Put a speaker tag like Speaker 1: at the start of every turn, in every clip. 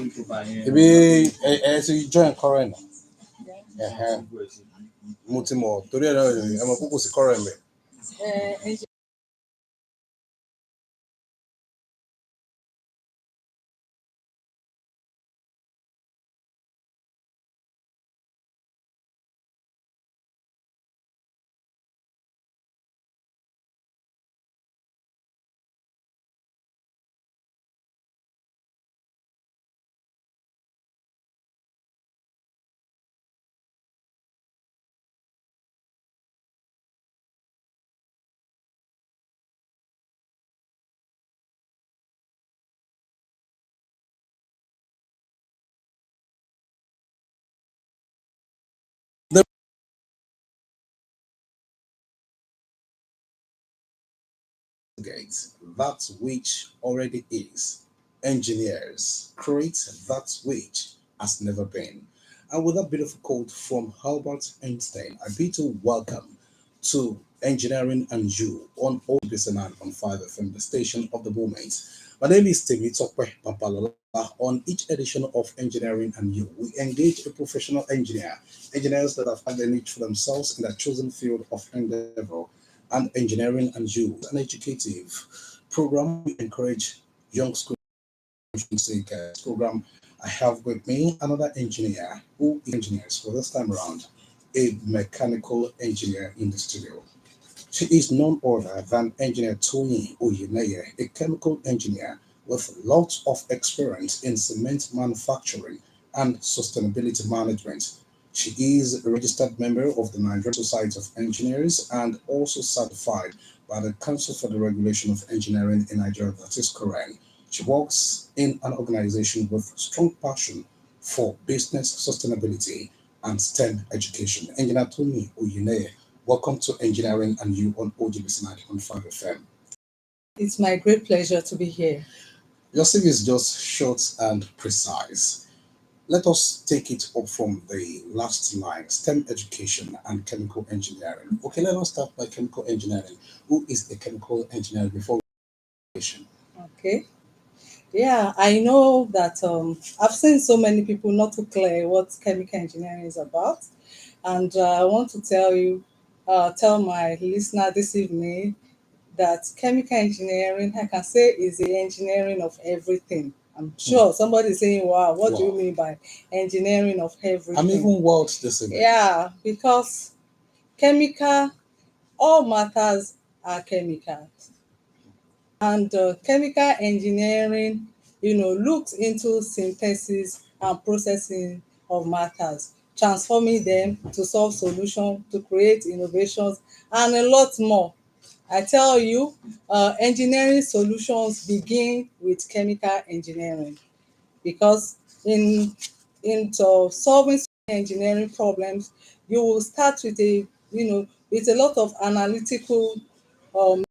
Speaker 1: Maybe as you join current. Multimo. Today, I'm a focus current. That which already is. Engineers create that which has never been. And with that beautiful quote from Albert Einstein, I bid you welcome to Engineering and You on Ogbc 90.5 FM, the station of the moment. My name is Timmy Tokwe Papalola. On each edition of Engineering and You, we engage a professional engineers that have found a niche for themselves in their chosen field of endeavor. And Engineering and You, an educative program. We encourage young school seekers. Program. I have with me another engineer who is engineers for this time around, a mechanical engineer in the studio. She is none other than Engineer Tony Oyineye, a chemical engineer with lots of experience in cement manufacturing and sustainability management. She is a registered member of the Nigerian Society of Engineers and also certified by the Council for the Regulation of Engineering in Nigeria, that is COREN. She works in an organization with strong passion for business sustainability and STEM education. Engineer Tony Oyineye, welcome to Engineering and You on Ogbc 90.5 FM.
Speaker 2: It's my great pleasure to be here.
Speaker 1: Your CV is just short and precise. Let us take it up from the last line, STEM education and chemical engineering. Okay, let us start by chemical engineering. Who is a chemical engineer before education?
Speaker 2: Okay. Yeah, I know that I've seen so many people not too clear what chemical engineering is about. And I want to tell my listener this evening that chemical engineering, I can say, is the engineering of everything. I'm sure somebody's saying, wow, what do you mean by engineering of everything?
Speaker 1: I'm even wild this evening.
Speaker 2: Yeah, because all matters are chemicals. And chemical engineering, looks into synthesis and processing of matters, transforming them to solve solutions, to create innovations, and a lot more. I tell you, engineering solutions begin with chemical engineering, because into solving engineering problems, you will start with with a lot of analytical or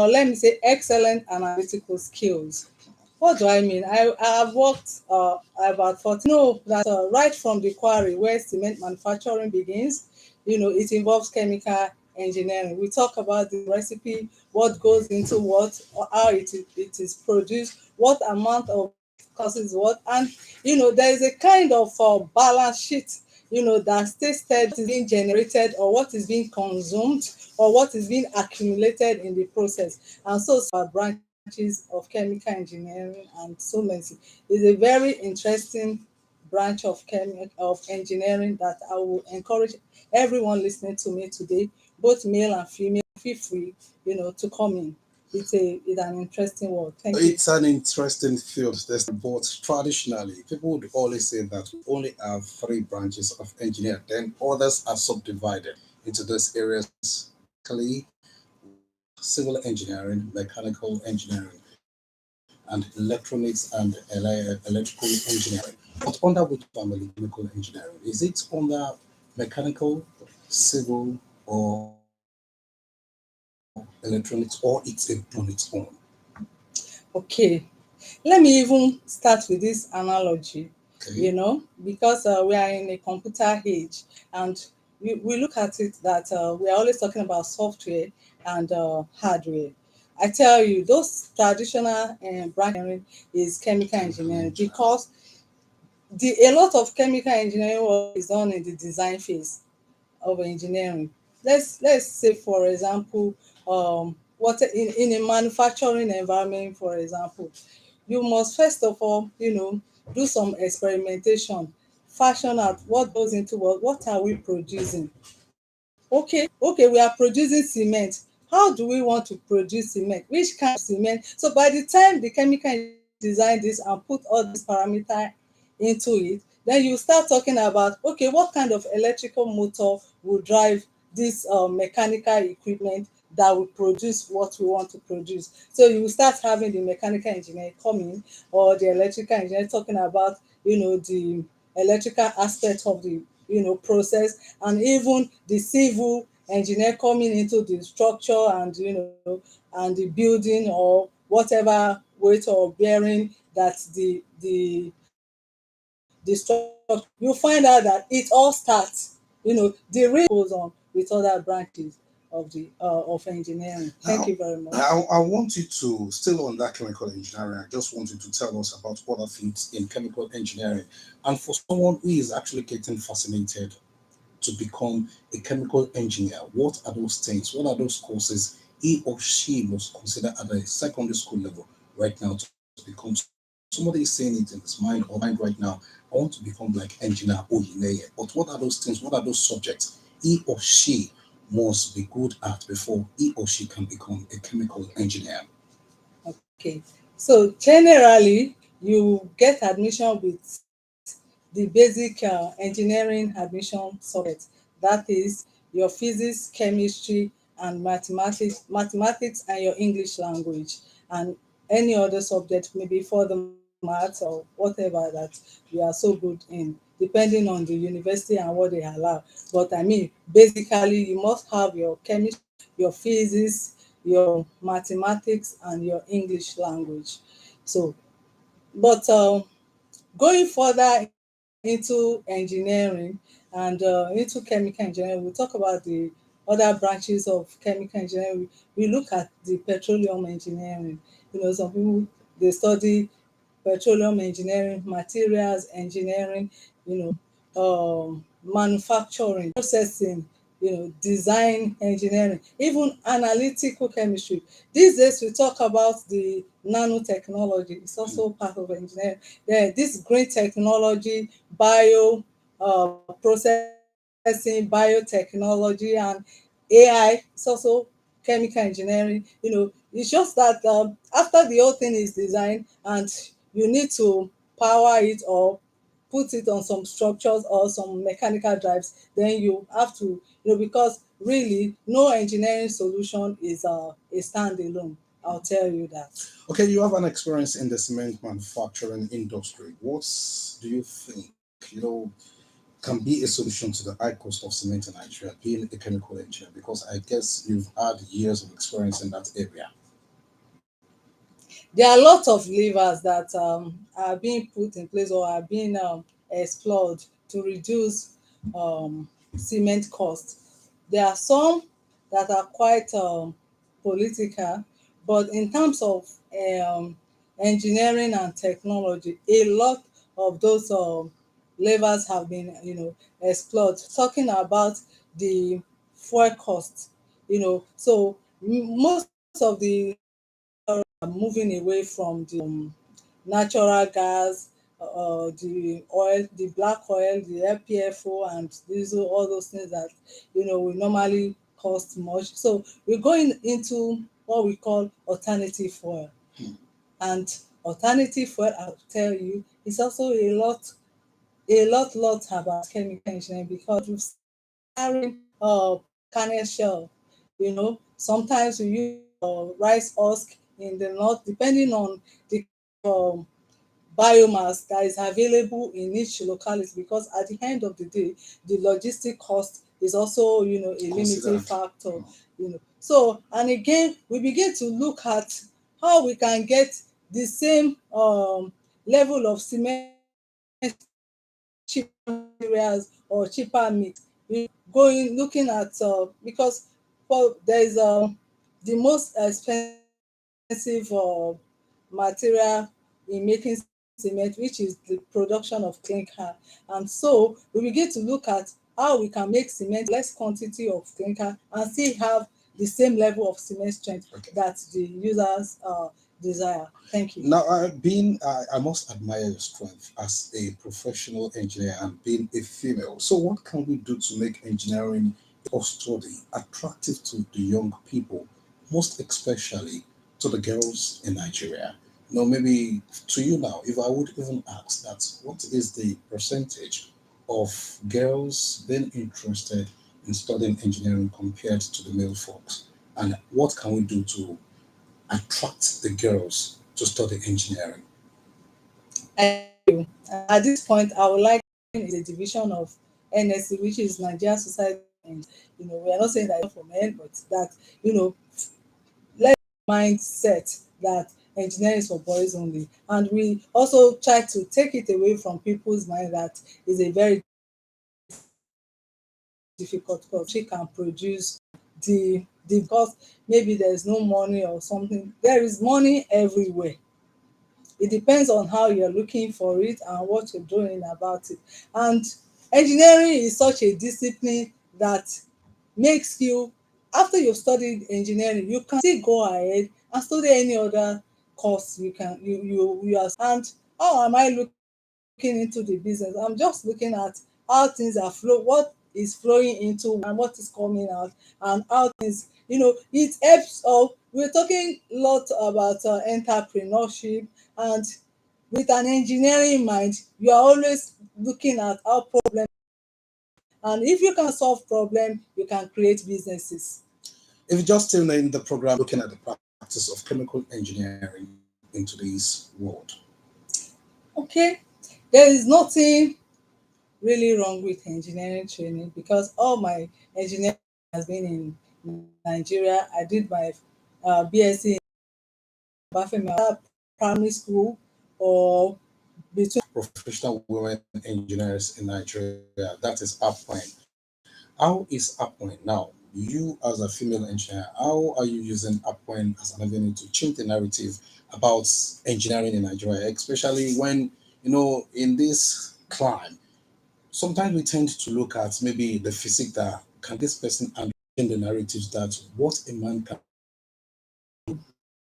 Speaker 2: let me say excellent analytical skills. What do I mean? I have worked about 14. That right from the quarry where cement manufacturing begins, it involves chemical engineering. We talk about the recipe, what goes into what, or how it is produced, what amount of causes what, and there is a kind of balance sheet that states what is being generated or what is being consumed or what is being accumulated in the process. And so our branches of chemical engineering and so many is a very interesting branch of engineering that I will encourage everyone listening to me today, both male and female. Feel free, to come in. It's an interesting world. Thank you.
Speaker 1: It's an interesting field. But traditionally, people would always say that we only have three branches of engineering. Then others are subdivided into those areas: civil engineering, mechanical engineering, and electronics and electrical engineering. But under which family chemical engineering? Is it under mechanical, civil, or electronics, or it's on its own?
Speaker 2: Okay, let me even start with this analogy.
Speaker 1: Okay.
Speaker 2: Because we are in a computer age, and we look at it that we are always talking about software and hardware. I tell you, those traditional branch engineering is chemical engineering, because a lot of chemical engineering work is done in the design phase of engineering. Let's say, for example, what in a manufacturing environment, for example, you must first of all, do some experimentation, fashion out what goes into what are we producing. Okay, we are producing cement. How do we want to produce cement? Which kind of cement? So by the time the chemical engineer design this and put all these parameter into it, then you start talking about, okay, what kind of electrical motor will drive this mechanical equipment that will produce what we want to produce. So you will start having the mechanical engineer coming, or the electrical engineer talking about, the electrical aspect of the process, and even the civil engineer coming into the structure, and and the building, or whatever weight or bearing that the structure needs. You find out that it all starts, the real goes on with other branches of engineering. Thank
Speaker 1: Now,
Speaker 2: you very much.
Speaker 1: I want you to, still on that chemical engineering, I just want you to tell us about other fields in chemical engineering. And for someone who is actually getting fascinated to become a chemical engineer, what are those things? What are those courses he or she must consider at a secondary school level right now to become? Somebody is saying it in his mind or mind right now, I want to become like engineer Oyineye. But what are those things? What are those subjects he or she must be good at before he or she can become a chemical engineer?
Speaker 2: Okay. So generally, you get admission with the basic engineering admission subject. That is your physics, chemistry, and mathematics, and your English language, and any other subject, maybe for the maths or whatever that you are so good in, depending on the university and what they allow. But I mean, basically, you must have your chemistry, your physics, your mathematics, and your English language. So, but going further into engineering and into chemical engineering, we'll talk about the other branches of chemical engineering. We look at the petroleum engineering. Some people, they study petroleum engineering, materials engineering, manufacturing, processing, design engineering, even analytical chemistry. These days we talk about the nanotechnology. It's also part of engineering. Then this green technology, processing, biotechnology, and AI. It's also chemical engineering. It's just that after the whole thing is designed, and you need to power it or put it on some structures or some mechanical drives, then you have to, because really no engineering solution is a standalone. I'll tell you that.
Speaker 1: Okay, you have an experience in the cement manufacturing industry. What do you think, can be a solution to the high cost of cement in Nigeria, being a chemical engineer? Because I guess you've had years of experience in that area.
Speaker 2: There are lots of levers that are being put in place or are being explored to reduce cement cost. There are some that are quite political, but in terms of um, engineering and technology, a lot of those levers have been, explored. Talking about the fuel cost, so most of the moving away from the natural gas, the oil, the black oil, the LPFO and diesel, all those things that will normally cost much. So we're going into what we call alternative fuel. And alternative fuel, I'll tell you, is also a lot about chemical engineering, because we've carrying palm kernel shell. Sometimes we use rice husk in the north, depending on the biomass that is available in each locality, because at the end of the day, the logistic cost is also, a limiting
Speaker 1: Considered.
Speaker 2: factor. So, and again, we begin to look at how we can get the same level of cement cheaper materials or cheaper mix. Going looking at because there is the most expensive material in making cement cement, which is the production of clinker. And so we begin to look at how we can make cement less quantity of clinker and still have the same level of cement strength that the users desire. Thank you.
Speaker 1: Now, I must admire your strength as a professional engineer and being a female. So, what can we do to make engineering or study attractive to the young people, most especially to the girls in Nigeria? Maybe to you now, if I would even ask that, what is the percentage of girls being interested in studying engineering compared to the male folks? And what can we do to attract the girls to study engineering?
Speaker 2: Thank you. At this point, I would like is a division of NSC, which is Nigeria Society. And we are not saying that it's not for men, but that let mindset that engineering is for boys only. And we also try to take it away from people's mind that is a very difficult course. She can produce the because maybe there's no money or something. There is money everywhere. It depends on how you're looking for it and what you're doing about it. And engineering is such a discipline that makes you, after you've studied engineering, you can still go ahead and study any other course you can you are. And how am I looking into the business? I'm just looking at how things are what is flowing into and what is coming out, and how things, it helps. We're talking a lot about entrepreneurship, and with an engineering mind, you are always looking at how problem, and if you can solve problem, you can create businesses.
Speaker 1: If you just tuned in the program looking at the practice of chemical engineering in today's world.
Speaker 2: Okay, there is nothing really wrong with engineering training because all my engineering has been in Nigeria. I did my BSc in Bafemi primary school, or between
Speaker 1: Professional women engineers in Nigeria. That is uppoint. How is uppoint now? You, as a female engineer, how are you using uppoint as an avenue to change the narrative about engineering in Nigeria, especially when, in this climb, sometimes we tend to look at maybe the physique that can this person and the narratives that what a man can.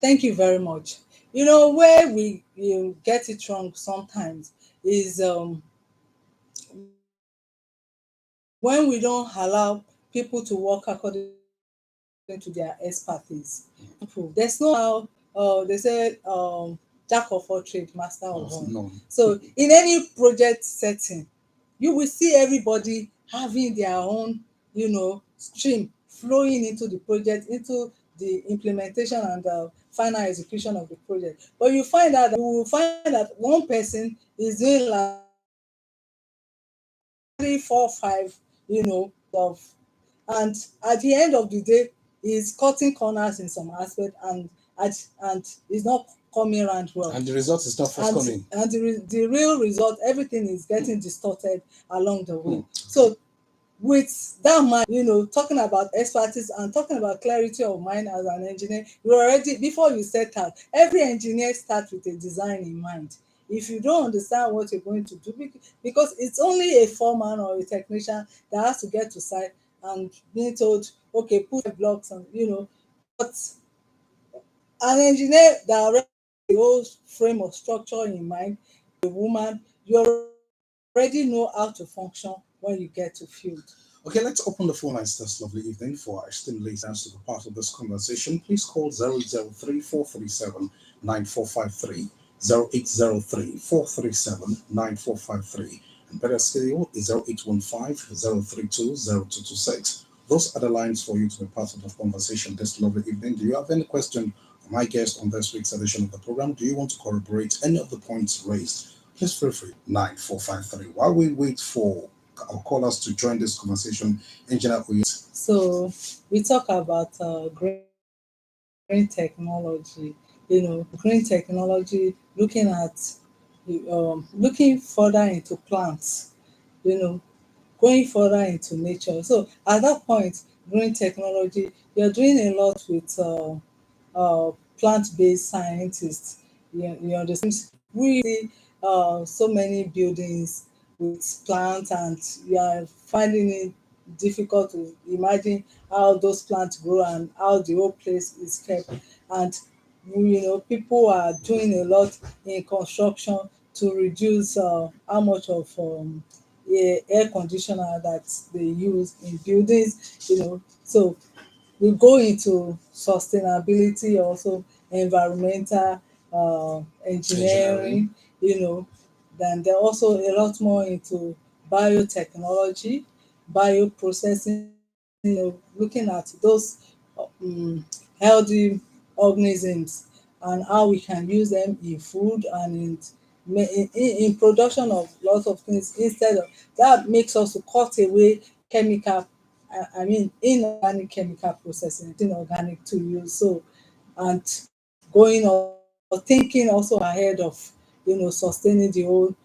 Speaker 2: Thank you very much. Where we you get it wrong sometimes is when we don't allow people to work according to their expertise. There's no how they say jack of all trade, master of one.
Speaker 1: No.
Speaker 2: So in any project setting, you will see everybody having their own, stream flowing into the project, into the implementation and the final execution of the project. But you will find that one person is doing like 3, 4, 5, of, and at the end of the day, is cutting corners in some aspect, and is not coming around well.
Speaker 1: And the result is not forthcoming.
Speaker 2: And the real result, everything is getting distorted along the way. So with that mind, talking about expertise and talking about clarity of mind as an engineer, you already, before you set out, every engineer starts with a design in mind. If you don't understand what you're going to do, because it's only a foreman or a technician that has to get to site and being told, okay, put blocks and, but an engineer that already has the whole frame of structure in mind, a woman, you already know how to function when you get to field.
Speaker 1: Okay, let's open the phone lines this lovely evening for our esteemed listeners to be part of this conversation. Please call 003 437 9453, 0803 437 9453, and better still is 0815 032 0226. Those are the lines for you to be part of the conversation this lovely evening. Do you have any question for my guest on this week's edition of the program? Do you want to corroborate any of the points raised? Please feel free. 9453. While we wait for our callers to join this conversation, Engineer Oye.
Speaker 2: So we talk about green technology. Green technology, looking further into plants. Going further into nature. So at that point, green technology, you're doing a lot with plant-based scientists. You understand? We see so many buildings with plants, and you are finding it difficult to imagine how those plants grow and how the whole place is kept. And people are doing a lot in construction to reduce how much of air conditioner that they use in buildings. So we go into sustainability, also environmental
Speaker 1: Engineering.
Speaker 2: engineering, you know then they're also a lot more into biotechnology, bioprocessing, looking at those healthy organisms and how we can use them in food and in production of lots of things. Instead of that, makes us to cut away chemical, I mean inorganic chemical processing, inorganic to use. So, and going or thinking also ahead of sustaining the whole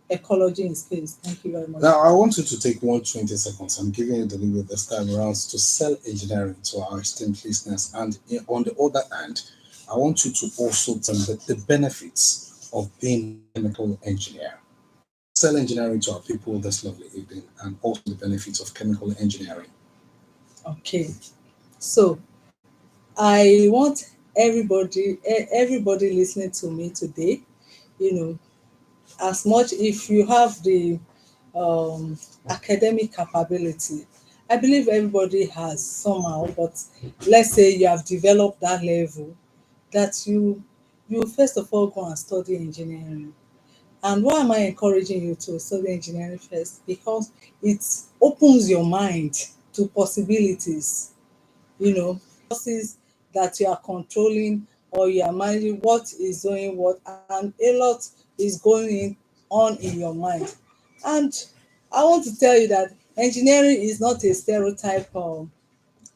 Speaker 2: ecology in space. Thank you very much.
Speaker 1: Now, I want you to take 120 seconds. I'm giving you the leeway this time around to sell engineering to our esteemed listeners. And on the other hand, I want you to also tell them the benefits of being a chemical engineer. Sell engineering to our people this lovely evening, and also the benefits of chemical engineering.
Speaker 2: Okay, so I want everybody listening to me today, you know as much, if you have the academic capability, I believe everybody has somehow, but let's say you have developed that level, that you first of all go and study engineering. And why am I encouraging you to study engineering first? Because it opens your mind to possibilities, forces that you are controlling, or you are managing what is doing what, and a lot is going on in your mind. And I want to tell you that engineering is not a stereotype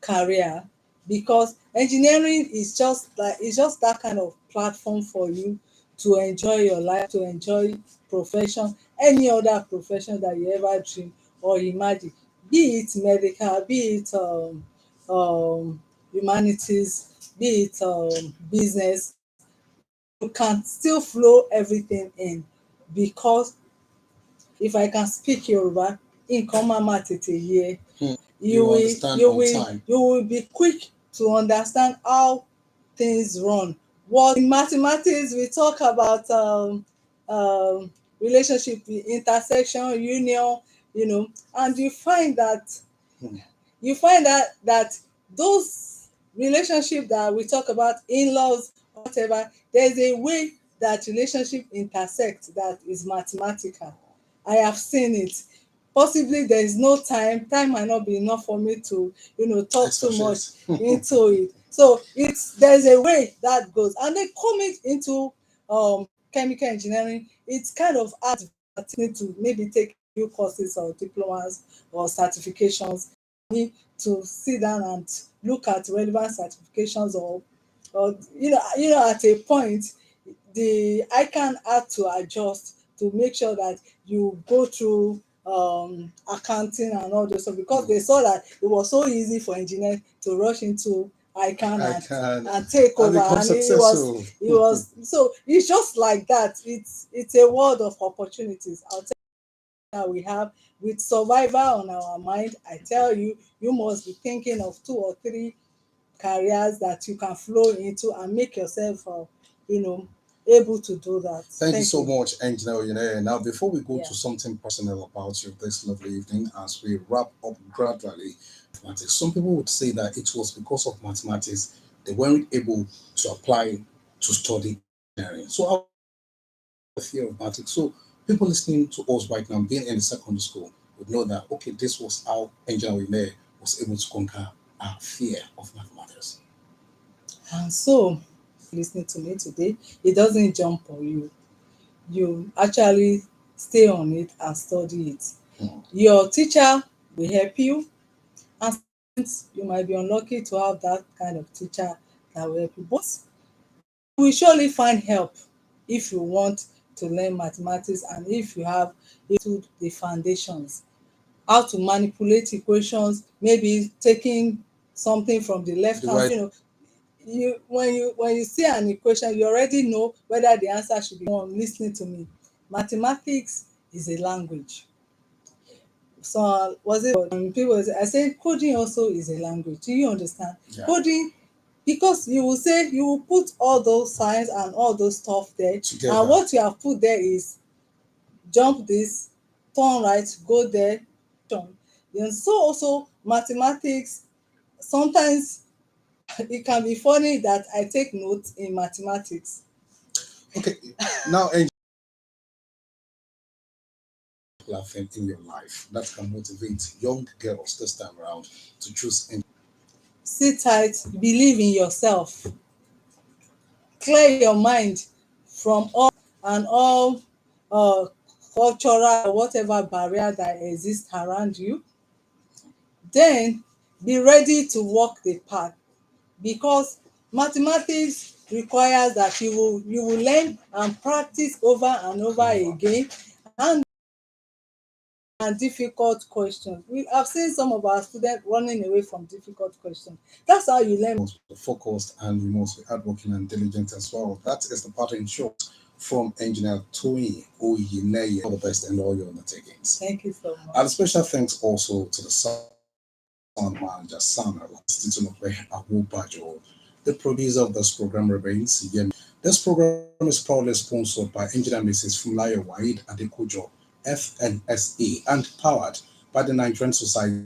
Speaker 2: career, because engineering is just like, it's just that kind of platform for you to enjoy your life, to enjoy profession, any other profession that you ever dream or imagine, be it medical, be it humanities, be it business. You can still flow everything in, because if I can speak Yoruba, nǹkan máa tètè yé ẹ. you
Speaker 1: You
Speaker 2: will
Speaker 1: understand
Speaker 2: you
Speaker 1: on
Speaker 2: will
Speaker 1: time.
Speaker 2: you will be quick to understand how things run. What in mathematics we talk about, relationship, intersection, union, and
Speaker 1: Hmm.
Speaker 2: you find that those relationship that we talk about, in-laws or whatever, there's a way that relationship intersect that is mathematical. I have seen it. Possibly there is no time might not be enough for me to talk too much
Speaker 1: Expatiate.
Speaker 2: into it. So there's a way that goes, and then coming into chemical engineering, it's kind of hard to maybe take a few courses or diplomas or certifications, need to sit down and look at relevant certifications, or at a point the ICANN had to adjust to make sure that you go through accounting and all those stuff, because they saw that it was so easy for engineers to rush into ICANN
Speaker 1: I
Speaker 2: and
Speaker 1: can
Speaker 2: take
Speaker 1: and
Speaker 2: over,
Speaker 1: become
Speaker 2: and it was
Speaker 1: successful.
Speaker 2: it was so it's just like that. It's a world of opportunities. I'll tell you, that we have with survival on our mind. I tell you, you must be thinking of two or three careers that you can flow into and make yourself you know able to do that.
Speaker 1: Thank you
Speaker 2: Thank
Speaker 1: so
Speaker 2: you.
Speaker 1: much, Engineer. Now, before we go
Speaker 2: Yeah.
Speaker 1: to something personal about you this lovely evening, as we wrap up gradually, mathematics, some people would say that it was because of mathematics they weren't able to apply to study engineering. So, I the fear of mathematics. So, people listening to us right now, being in the secondary school, would know that okay, this was how Engineer was able to conquer our fear of mathematics.
Speaker 2: And so, listening to me today, it doesn't jump on you. You actually stay on it and study it.
Speaker 1: Hmm.
Speaker 2: Your teacher will help you, and sometimes you might be unlucky to have that kind of teacher that will help you. But you will surely find help if you want to learn mathematics, and if you have into the foundations, how to manipulate equations, maybe taking something from the left
Speaker 1: The
Speaker 2: hand,
Speaker 1: right
Speaker 2: when you see an equation, you already know whether the answer should be one. Listening to me, mathematics is a language. So was it people say, I say coding also is a language. Do you understand?
Speaker 1: Yeah.
Speaker 2: Coding, because you will say you will put all those signs and all those stuff there,
Speaker 1: Together.
Speaker 2: and what you have put there is jump this, turn right, go there. Then so also mathematics, sometimes it can be funny that I take notes in mathematics.
Speaker 1: Okay, now thing in your life that can motivate young girls this time around to choose.
Speaker 2: Sit tight, believe in yourself, clear your mind from all and all cultural whatever barrier that exists around you. Then be ready to walk the path, because mathematics requires that you will learn and practice over and over again, and difficult questions. We have seen some of our students running away from difficult questions. That's how you learn.
Speaker 1: Must be focused and we must be hardworking and diligent as well. That is the part in short from Engineer Tony Oyineye. All the best and all your undertakings.
Speaker 2: Thank you so much.
Speaker 1: And special thanks also to the sound manager, Samuel Awobajo, the producer of this program, remains Yemi. This program is proudly sponsored by Engineer Mrs. Funlayo Waid Adekojo, FNSA, and powered by the Nigerian Society